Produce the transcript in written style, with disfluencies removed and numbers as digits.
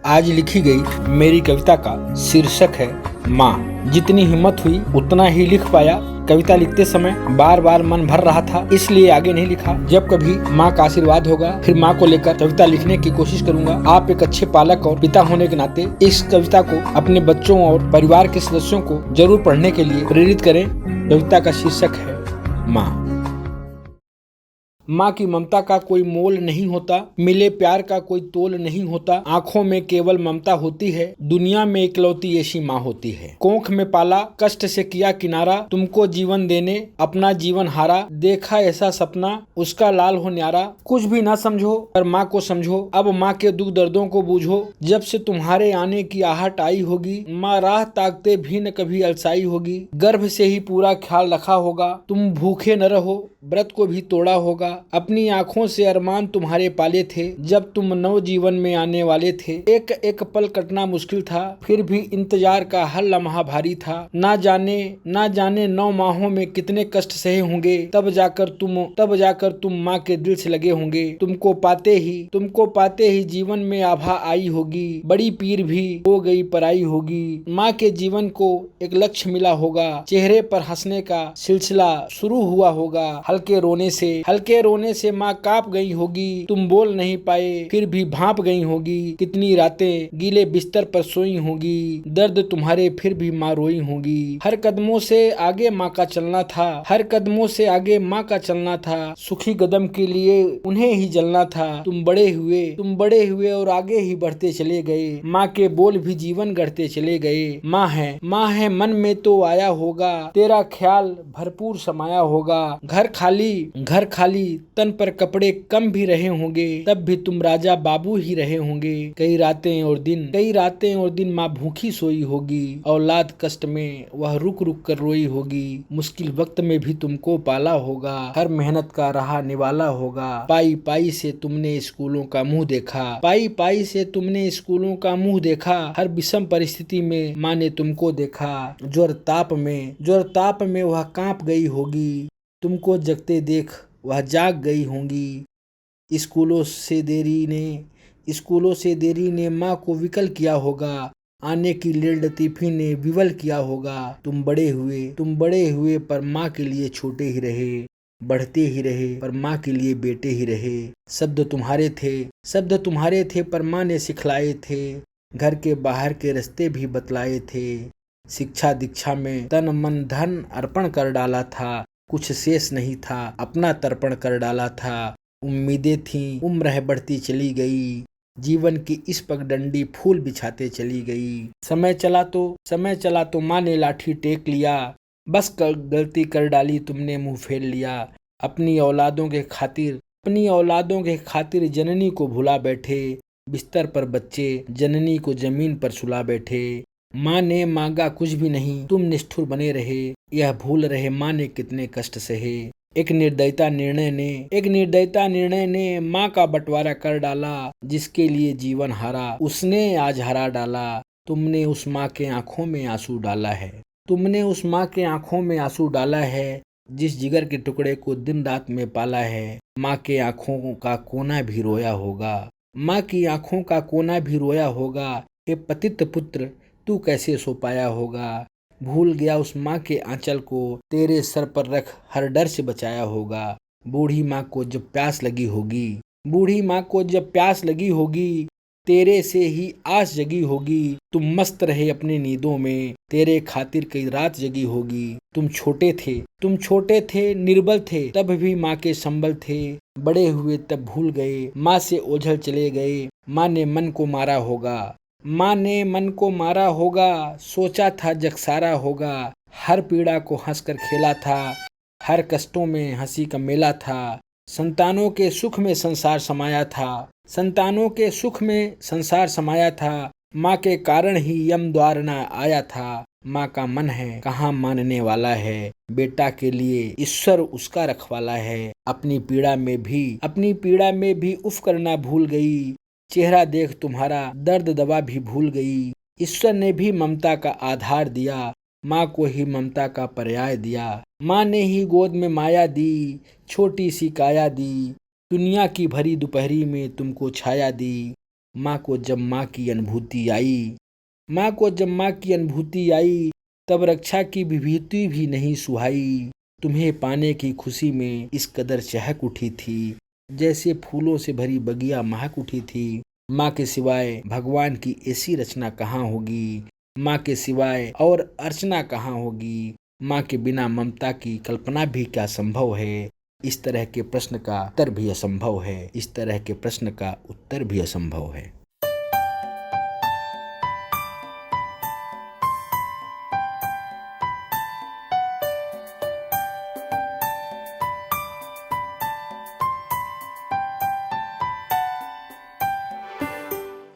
आज लिखी गई मेरी कविता का शीर्षक है माँ। जितनी हिम्मत हुई उतना ही लिख पाया। कविता लिखते समय बार बार मन भर रहा था, इसलिए आगे नहीं लिखा। जब कभी माँ का आशीर्वाद होगा फिर माँ को लेकर कविता लिखने की कोशिश करूंगा। आप एक अच्छे पालक और पिता होने के नाते इस कविता को अपने बच्चों और परिवार के सदस्यों को जरूर पढ़ने के लिए प्रेरित करें। कविता का शीर्षक है माँ। माँ की ममता का कोई मोल नहीं होता, मिले प्यार का कोई तोल नहीं होता। आंखों में केवल ममता होती है, दुनिया में इकलौती ऐसी माँ होती है। कोख में पाला, कष्ट से किया किनारा, तुमको जीवन देने अपना जीवन हारा। देखा ऐसा सपना, उसका लाल हो न्यारा। कुछ भी ना समझो पर माँ को समझो, अब माँ के दुख दर्दों को बूझो। जब से तुम्हारे आने की आहट आई होगी, माँ राह ताकते भी न कभी अलसाई होगी। गर्भ से ही पूरा ख्याल रखा होगा, तुम भूखे न रहो, व्रत को भी तोड़ा होगा। अपनी आंखों से अरमान तुम्हारे पाले थे, जब तुम नव जीवन में आने वाले थे। एक एक पल कटना मुश्किल था, फिर भी इंतजार का हर लम्हा भारी था। ना जाने 9 माहों में कितने कष्ट सहे होंगे, तब जाकर तुम माँ के दिल से लगे होंगे। तुमको पाते ही जीवन में आभा आई होगी, बड़ी पीर भी हो गई पराई होगी। माँ के जीवन को एक लक्ष्य मिला होगा, चेहरे पर हंसने का सिलसिला शुरू हुआ होगा। हल्के रोने से माँ कांप गई होगी, तुम बोल नहीं पाए फिर भी भांप गई होगी। कितनी रातें गीले बिस्तर पर सोई होगी, दर्द तुम्हारे फिर भी माँ रोई होगी। हर कदमों से आगे माँ का चलना था, सुखी कदम के लिए उन्हें ही जलना था। तुम बड़े हुए और आगे ही बढ़ते चले गए, माँ के बोल भी जीवन गढ़ते चले गए। माँ है मन में तो आया होगा, तेरा ख्याल भरपूर समाया होगा। घर खाली तन पर कपड़े कम भी रहे होंगे, तब भी तुम राजा बाबू ही रहे होंगे। कई रातें और दिन माँ भूखी सोई होगी, औलाद कष्ट में वह रुक कर रोई होगी। मुश्किल वक्त में भी तुमको पाला होगा, हर मेहनत का रहा निवाला होगा। पाई से तुमने स्कूलों का मुंह देखा, हर विषम परिस्थिति में माँ ने तुमको देखा। ज्वर ताप में वह कांप गई होगी, तुमको जगते देख वह जाग गई होंगी। स्कूलों से देरी ने माँ को विकल किया होगा, आने की लेट लतीफी ने विवल किया होगा। तुम बड़े हुए पर माँ के लिए छोटे ही रहे, बढ़ते ही रहे पर माँ के लिए बेटे ही रहे। शब्द तुम्हारे थे पर माँ ने सिखलाए थे, घर के बाहर के रास्ते भी बतलाए थे। शिक्षा दीक्षा में तन मन धन अर्पण कर डाला था, कुछ शेष नहीं था अपना तर्पण कर डाला था। उम्मीदें थीं उम्र है बढ़ती चली गई, जीवन की इस पगडंडी फूल बिछाते चली गई। समय चला तो माँ ने लाठी टेक लिया, बस गलती कर डाली तुमने मुंह फेर लिया। अपनी औलादों के खातिर जननी को भुला बैठे, बिस्तर पर बच्चे जननी को जमीन पर सुला बैठे। माँ ने मांगा कुछ भी नहीं, तुम निष्ठुर बने रहे, यह भूल रहे माँ ने कितने कष्ट सहे। एक निर्दयता निर्णय ने माँ का बंटवारा कर डाला, जिसके लिए जीवन हारा उसने आज हरा डाला। तुमने उस माँ के आंखों में आंसू डाला है, जिस जिगर के टुकड़े को दिन रात में पाला है। माँ के आंखों का कोना भी रोया होगा, हे पतित पुत्र तू कैसे सो पाया होगा। भूल गया उस माँ के आंचल को, तेरे सर पर रख हर डर से बचाया होगा। बूढ़ी माँ को जब प्यास लगी होगी, तेरे से ही आस जगी होगी। तुम मस्त रहे अपनी नींदों में, तेरे खातिर कई रात जगी होगी। तुम छोटे थे निर्बल थे, तब भी माँ के संबल थे। बड़े हुए तब भूल गए, माँ से ओझल चले गए। माँ ने मन को मारा होगा, सोचा था जग सारा होगा। हर पीड़ा को हंसकर खेला था, हर कष्टों में हंसी का मेला था। संतानों के सुख में संसार समाया था, माँ के कारण ही यम द्वार न आया था। माँ का मन है कहाँ मानने वाला है, बेटा के लिए ईश्वर उसका रखवाला है। अपनी पीड़ा में भी उफ करना भूल गई, चेहरा देख तुम्हारा दर्द दवा भी भूल गई। ईश्वर ने भी ममता का आधार दिया, माँ को ही ममता का पर्याय दिया। माँ ने ही गोद में माया दी, छोटी सी काया दी, दुनिया की भरी दोपहरी में तुमको छाया दी। माँ को जब माँ की अनुभूति आई, माँ को जब माँ की अनुभूति आई, तब रक्षा की विभूति भी नहीं सुहाई। तुम्हें पाने की खुशी में इस कदर चहक उठी थी, जैसे फूलों से भरी बगिया महक उठी थी। माँ के सिवाय भगवान की ऐसी रचना कहाँ होगी, माँ के सिवाय और अर्चना कहाँ होगी। माँ के बिना ममता की कल्पना भी क्या संभव है। इस तरह के प्रश्न का उत्तर भी असंभव है। इस तरह के प्रश्न का उत्तर भी असंभव है।